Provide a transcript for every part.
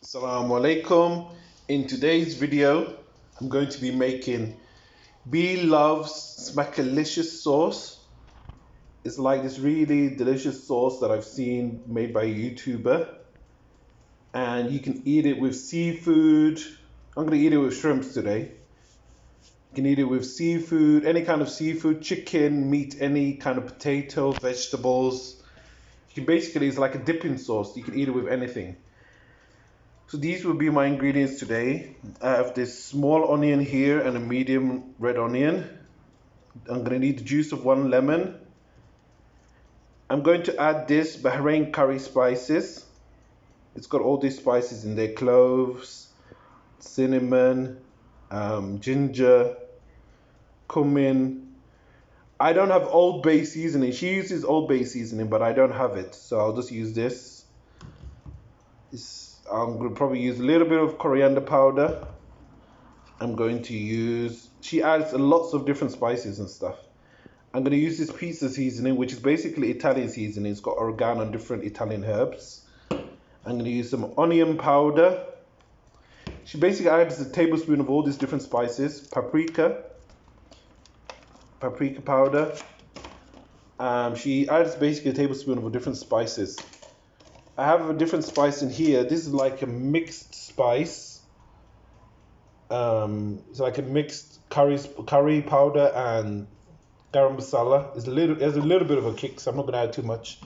Assalamu alaikum. In today's video, I'm going to be making B Loves Smackalicious sauce. It's like this really delicious sauce that I've seen made by a YouTuber. And you can eat it with seafood. I'm going to eat it with shrimps today. You can eat it with seafood, any kind of seafood, chicken, meat, any kind of potato, vegetables. You can basically, it's like a dipping sauce. You can eat it with anything. So these will be my ingredients today. I have this small onion here and a medium red onion. I'm going to need the juice of 1 lemon. I'm going to add this Bahrain curry spices. It's got all these spices in there: cloves, cinnamon, ginger, cumin. I don't have Old Bay seasoning. She uses Old Bay seasoning, but I don't have it, so I'll just use this. I'm going to probably use a little bit of coriander powder. I'm going to use, she adds lots of different spices and stuff. I'm going to use this pizza seasoning, which is basically Italian seasoning. It's got oregano and different Italian herbs. I'm going to use some onion powder. She basically adds a tablespoon of all these different spices. Paprika powder. She adds basically a tablespoon of different spices. I have a different spice in here. This is like a mixed spice. It's like a mixed curry powder and garam masala. There's a little bit of a kick, so I'm not going to add too much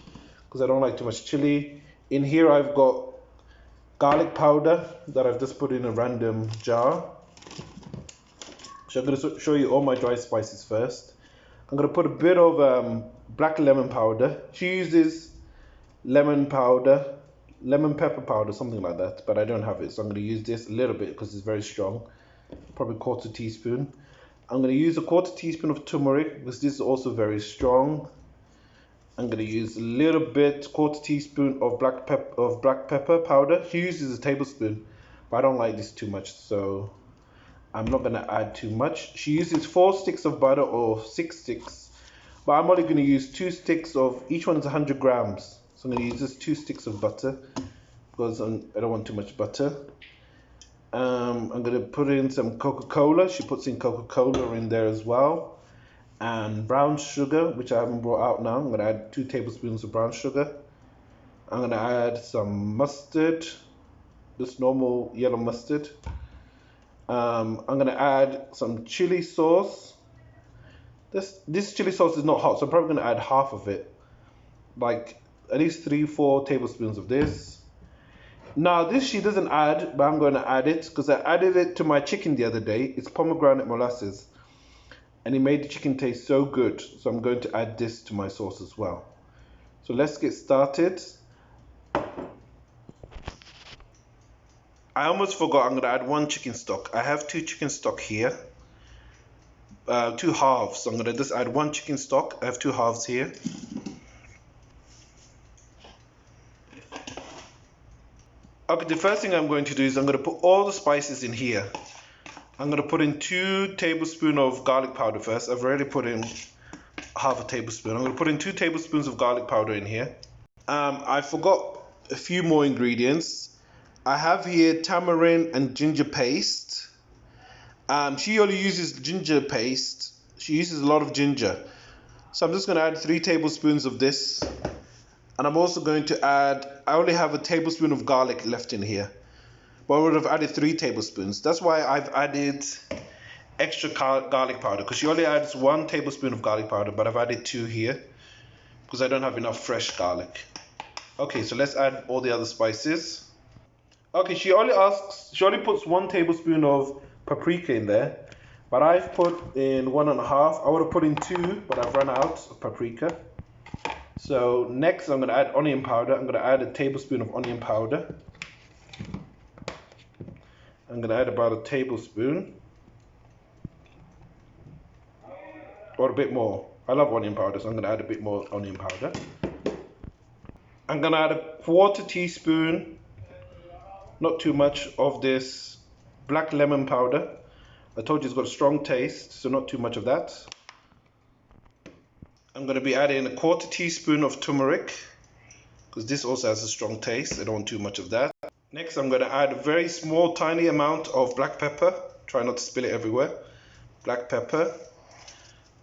because I don't like too much chili. In here I've got garlic powder that I've just put in a random jar. So I'm going to show you all my dry spices first. I'm going to put a bit of black lemon powder. She uses lemon powder, lemon pepper powder, something like that, but I don't have it, so I'm going to use this a little bit because it's very strong, probably 1/4 teaspoon. I'm going to use a 1/4 teaspoon of turmeric because this is also very strong. I'm going to use a little bit, 1/4 teaspoon of black pepper powder. She uses a tablespoon, but I don't like this too much, so I'm not going to add too much. She uses 4 sticks of butter or 6 sticks, but I'm only going to use 2 sticks of, each one is 100 grams. So I'm going to use just 2 sticks of butter because I don't want too much butter. I'm going to put in some Coca Cola. She puts in Coca Cola in there as well. And brown sugar, which I haven't brought out now. I'm going to add 2 tablespoons of brown sugar. I'm going to add some mustard, just normal yellow mustard. I'm going to add some chili sauce. This chili sauce is not hot, so I'm probably going to add half of it. Like at least 3-4 tablespoons of this. Now this she doesn't add, but I'm going to add it because I added it to my chicken the other day. It's pomegranate molasses, and it made the chicken taste so good. So I'm going to add this to my sauce as well. So let's get started. I almost forgot, I'm going to add 1 chicken stock. I have 2 chicken stock here, 2 halves. So I'm going to just add 1 chicken stock. I have 2 halves here. Okay, the first thing I'm going to do is I'm going to put all the spices in here. I'm going to put in 2 tablespoons of garlic powder first. I've already put in half a tablespoon. I'm going to put in 2 tablespoons of garlic powder in here. I forgot a few more ingredients. I have here tamarind and ginger paste. She only uses ginger paste. She uses a lot of ginger. So I'm just going to add 3 tablespoons of this. And I'm also going to add, I only have a tablespoon of garlic left in here, but I would have added 3 tablespoons. That's why I've added extra garlic powder, because she only adds 1 tablespoon of garlic powder, but I've added 2 here because I don't have enough fresh garlic. Okay, so let's add all the other spices. Okay, she only puts 1 tablespoon of paprika in there, but I've put in 1.5. I would have put in 2, but I've run out of paprika. So next I'm going to add onion powder. I'm going to add a tablespoon of onion powder. I'm going to add about a tablespoon. Or a bit more. I love onion powder, so I'm going to add a bit more onion powder. I'm going to add a 1/4 teaspoon, not too much, of this black lemon powder. I told you it's got a strong taste, so not too much of that. I'm going to be adding a 1/4 teaspoon of turmeric because this also has a strong taste. I don't want too much of that. Next, I'm going to add a very small, tiny amount of black pepper. Try not to spill it everywhere. Black pepper,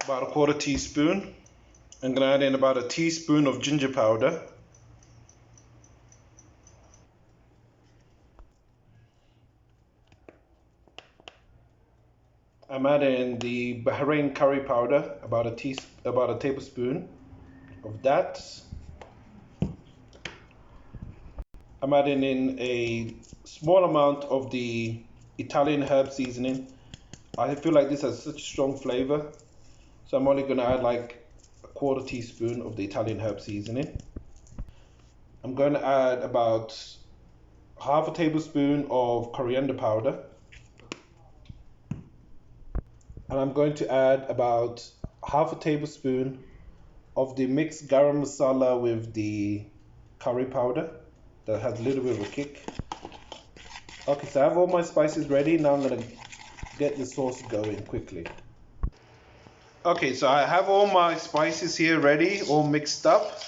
about a quarter teaspoon. I'm going to add in about a teaspoon of ginger powder. I'm adding the Bahrain curry powder, about a tablespoon of that. I'm adding in a small amount of the Italian herb seasoning. I feel like this has such a strong flavor, so I'm only going to add like a quarter teaspoon of the Italian herb seasoning. I'm going to add about half a tablespoon of coriander powder. And I'm going to add about half a tablespoon of the mixed garam masala with the curry powder that has a little bit of a kick. Okay, so I have all my spices ready. Now I'm going to get the sauce going quickly. Okay, so I have all my spices here ready, all mixed up.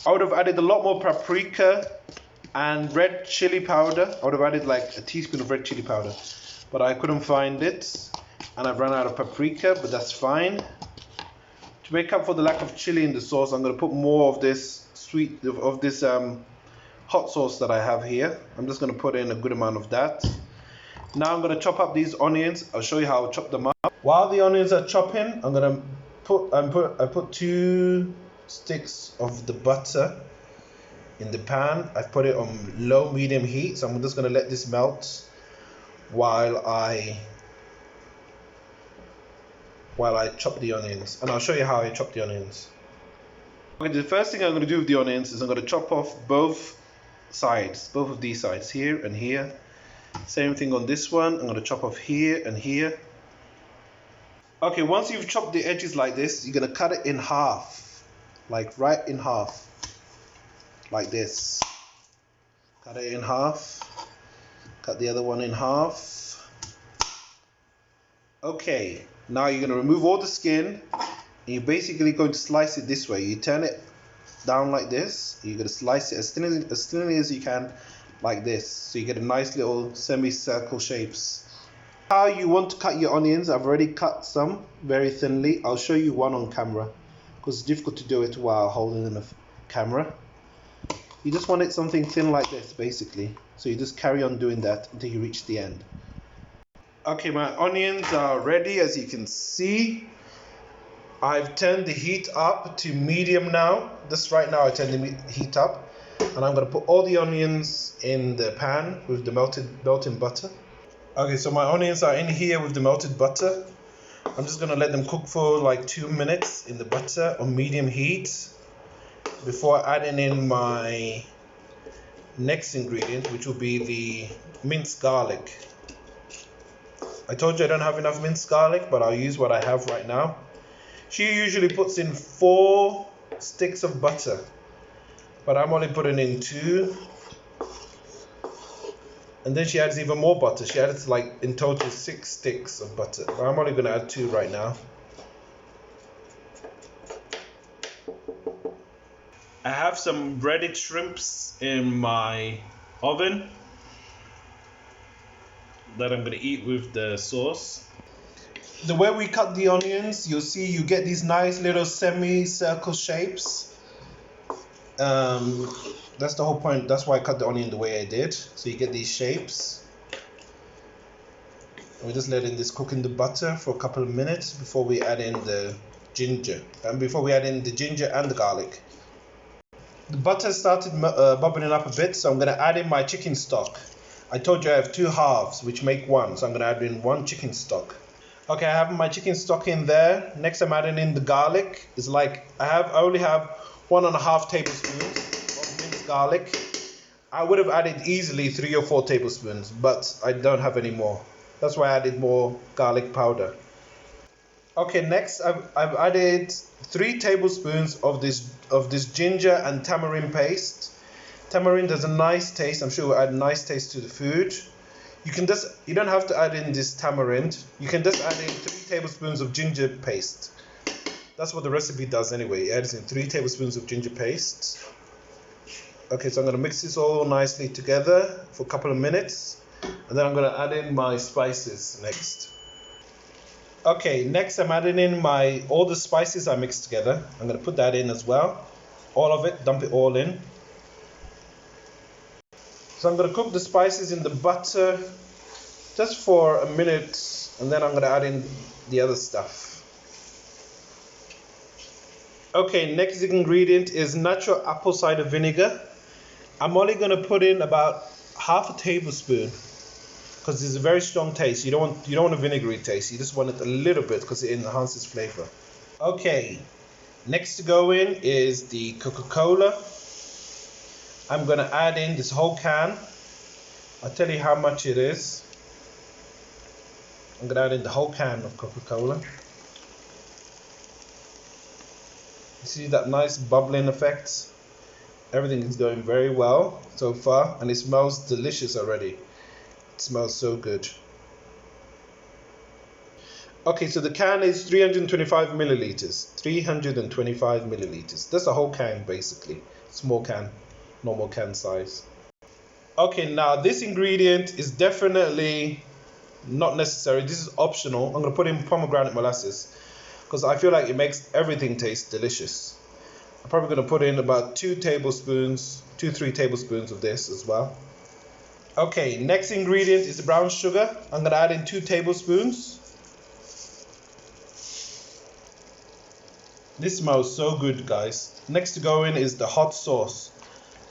I would have added a lot more paprika and red chili powder. I would have added like a teaspoon of red chili powder, but I couldn't find it, and I've run out of paprika, but that's fine. To make up for the lack of chili in the sauce, I'm going to put more of this hot sauce that I have here. I'm just going to put in a good amount of that. Now I'm going to chop up these onions. I'll show you how I chop them up. While the onions are chopping, I'm going to I put 2 sticks of the butter in the pan. I've put it on low medium heat, so I'm just going to let this melt while I chop the onions, and I'll show you how I chop the onions. Okay, the first thing I'm going to do with the onions is I'm going to chop off both sides, both of these sides, here and here. Same thing on this one. I'm going to chop off here and here. Okay, once you've chopped the edges like this, you're going to cut it in half, like right in half, like this. Cut it in half. Cut the other one in half. Okay, now you're going to remove all the skin, and you're basically going to slice it this way. You turn it down like this. You're going to slice it as thinly as you can, like this, so you get a nice little semicircle shapes. How you want to cut your onions, I've already cut some very thinly. I'll show you one on camera because it's difficult to do it while holding in the camera. You just want it something thin like this basically, so you just carry on doing that until you reach the end. Okay, my onions are ready. As you can see, I've turned the heat up to medium now. Just right now I turned the heat up, and I'm going to put all the onions in the pan with the melted butter. Okay, so my onions are in here with the melted butter. I'm just going to let them cook for like 2 minutes in the butter on medium heat before adding in my next ingredient, which will be the minced garlic. I told you I don't have enough minced garlic, but I'll use what I have right now. She usually puts in 4 sticks of butter, but I'm only putting in 2. And then she adds even more butter. She adds like in total 6 sticks of butter, but I'm only going to add 2 right now. I have some breaded shrimps in my oven that I'm going to eat with the sauce. The way we cut the onions, you'll see you get these nice little semicircle shapes. That's the whole point. That's why I cut the onion the way I did. So you get these shapes. We're just letting this cook in the butter for a couple of minutes before we add in the ginger. And before we add in the ginger and the garlic. The butter started bubbling up a bit, so I'm going to add in my chicken stock. I told you I have 2 halves, which make 1, so I'm going to add in 1 chicken stock. Okay, I have my chicken stock in there. Next, I'm adding in the garlic. It's like I only have 1.5 tablespoons of minced garlic. I would have added easily 3 or 4 tablespoons, but I don't have any more. That's why I added more garlic powder. Okay, next I've added 3 tablespoons of this ginger and tamarind paste. Tamarind has a nice taste. I'm sure it will add a nice taste to the food. You don't have to add in this tamarind. You can just add in 3 tablespoons of ginger paste. That's what the recipe does anyway. It adds in 3 tablespoons of ginger paste. Okay, so I'm gonna mix this all nicely together for a couple of minutes, and then I'm gonna add in my spices next. Okay, next I'm adding in all the spices I mixed together. I'm gonna put that in as well. All of it, dump it all in. So I'm gonna cook the spices in the butter just for a minute, and then I'm gonna add in the other stuff. Okay, next ingredient is natural apple cider vinegar. I'm only gonna put in about half a tablespoon because it's a very strong taste. You don't want a vinegary taste. You just want it a little bit because it enhances flavor. Okay, next to go in is the Coca Cola. I'm gonna add in this whole can. I'll tell you how much it is. I'm gonna add in the whole can of Coca Cola. You see that nice bubbling effect? Everything is going very well so far, and it smells delicious already. It smells so good. Okay, so the can is 325 milliliters. 325 milliliters. That's a whole can basically. Small can, normal can size. Okay, now this ingredient is definitely not necessary. This is optional. I'm going to put in pomegranate molasses because I feel like it makes everything taste delicious. I'm probably going to put in about 3 tablespoons of this as well. Okay, next ingredient is the brown sugar. I'm going to add in 2 tablespoons. This smells so good, guys. Next to go in is the hot sauce.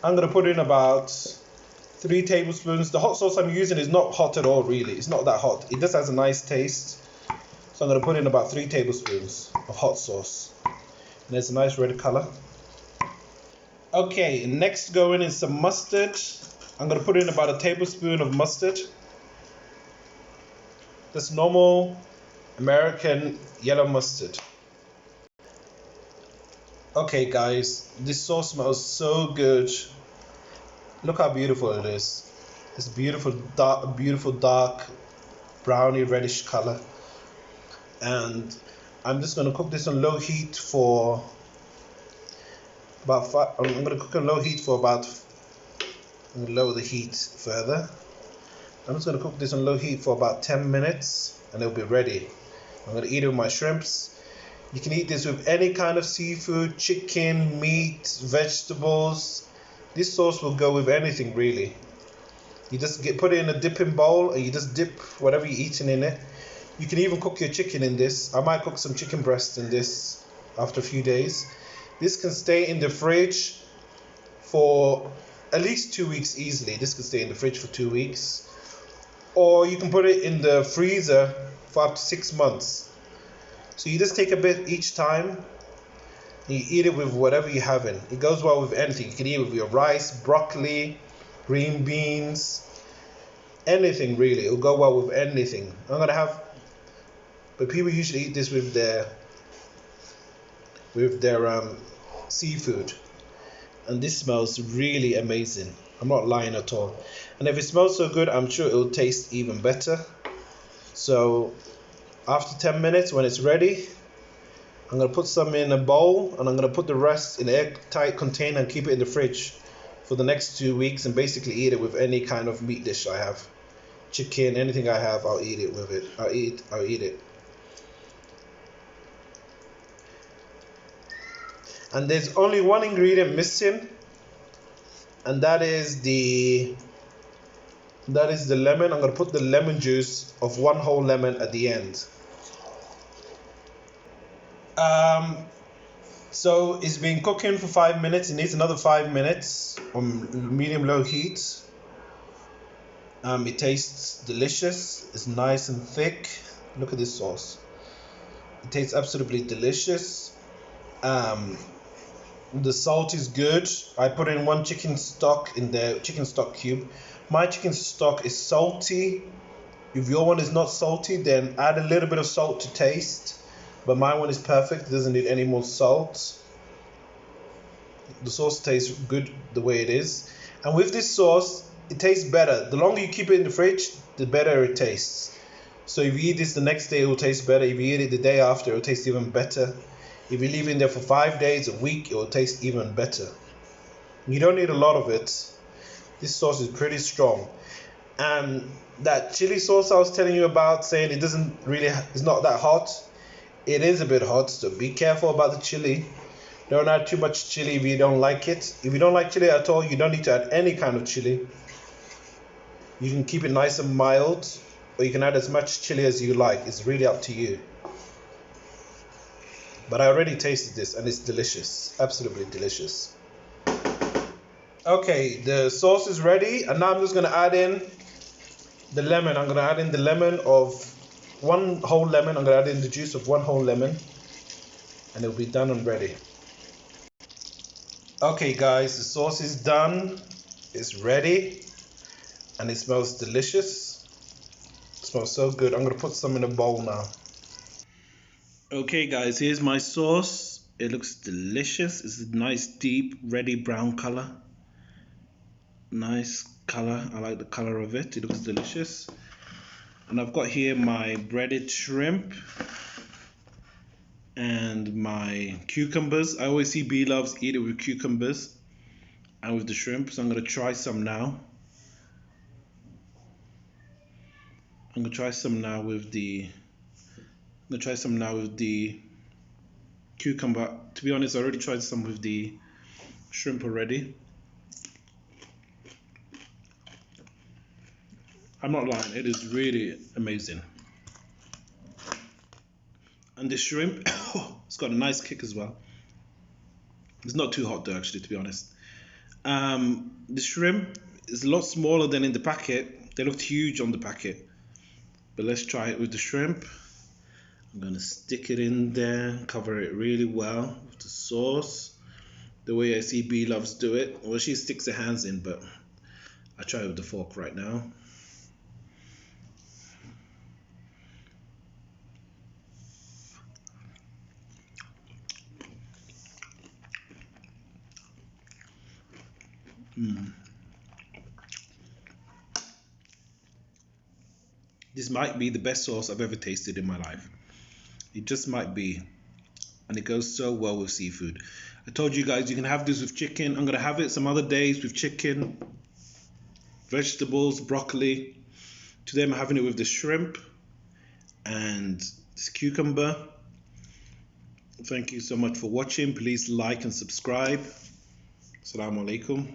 I'm going to put in about 3 tablespoons. The hot sauce I'm using is not hot at all, really. It's not that hot. It just has a nice taste. So I'm going to put in about 3 tablespoons of hot sauce. And it's a nice red color. Okay, next to go in is some mustard. I'm going to put in about a tablespoon of mustard. That's normal American yellow mustard. Okay guys, this sauce smells so good. Look how beautiful it is. It's beautiful dark browny reddish color. And I'm just going to cook this on low heat for about I'm going to cook on low heat for about, I'm going to lower the heat further. I'm just going to cook this on low heat for about 10 minutes and it'll be ready. I'm going to eat it with my shrimps. You can eat this with any kind of seafood, chicken, meat, vegetables. This sauce will go with anything really. You just put it in a dipping bowl and you just dip whatever you're eating in it. You can even cook your chicken in this. I might cook some chicken breast in this after a few days. This can stay in the fridge for at least 2 weeks easily. This can stay in the fridge for 2 weeks. Or you can put it in the freezer for up to 6 months. So you just take a bit each time and you eat it with whatever you're having. It goes well with anything. You can eat it with your rice, broccoli, green beans, anything really. It'll go well with anything. But people usually eat this with their seafood. And this smells really amazing. I'm not lying at all. And if it smells so good, I'm sure it'll taste even better. So after 10 minutes, when it's ready, I'm going to put some in a bowl and I'm going to put the rest in an airtight container and keep it in the fridge for the next 2 weeks and basically eat it with any kind of meat dish I have. Chicken, anything I have, I'll eat it with it. I'll eat it. And there's only one ingredient missing, and that is the lemon. I'm going to put the lemon juice of 1 whole lemon at the end. So it's been cooking for 5 minutes. It needs another 5 minutes on medium-low heat. It tastes delicious. It's nice and thick. Look at this sauce. It tastes absolutely delicious. The salt is good. I put in 1 chicken stock in there, chicken stock cube. My chicken stock is salty. If your one is not salty, then add a little bit of salt to taste. But my one is perfect. It doesn't need any more salt. The sauce tastes good the way it is. And with this sauce, it tastes better. The longer you keep it in the fridge, the better it tastes. So if you eat this the next day, it will taste better. If you eat it the day after, it will taste even better. If you leave it in there for 5 days, a week, it will taste even better. You don't need a lot of it. This sauce is pretty strong. And that chili sauce I was telling you about, saying it doesn't really, it's not that hot. It is a bit hot, so be careful about the chili. Don't add too much chili if you don't like it. If you don't like chili at all, you don't need to add any kind of chili. You can keep it nice and mild, or you can add as much chili as you like. It's really up to you. But I already tasted this and it's delicious, absolutely delicious. Okay, the sauce is ready, and now I'm just gonna add in the lemon. I'm gonna add in the lemon of one whole lemon. I'm gonna add in the juice of one whole lemon, and it'll be done and ready. Okay guys, the sauce is done. It's ready, and it smells delicious. It smells so good. I'm gonna put some in a bowl now. Okay guys, here's my sauce. It looks delicious. It's a nice deep reddy brown color. Nice color. I like the color of it. It looks delicious. And I've got here my breaded shrimp and my cucumbers. I always see B-Loves eat it with cucumbers and with the shrimp, so I'm gonna try some now. I'm gonna try some now with the cucumber. To be honest, I already tried some with the shrimp already. I'm not lying, it is really amazing. And the shrimp, it's got a nice kick as well. It's not too hot though, actually, to be honest. The shrimp is a lot smaller than in the packet. They looked huge on the packet. But let's try it with the shrimp. I'm gonna stick it in there, cover it really well with the sauce. The way I see B-Loves do it. Well, she sticks her hands in, but I try it with the fork right now. This might be the best sauce I've ever tasted in my life. It just might be. And it goes so well with seafood. I told you guys you can have this with chicken. I'm going to have it some other days with chicken, vegetables, broccoli. Today I'm having it with the shrimp and this cucumber. Thank you so much for watching. Please like and subscribe. Assalamu alaikum.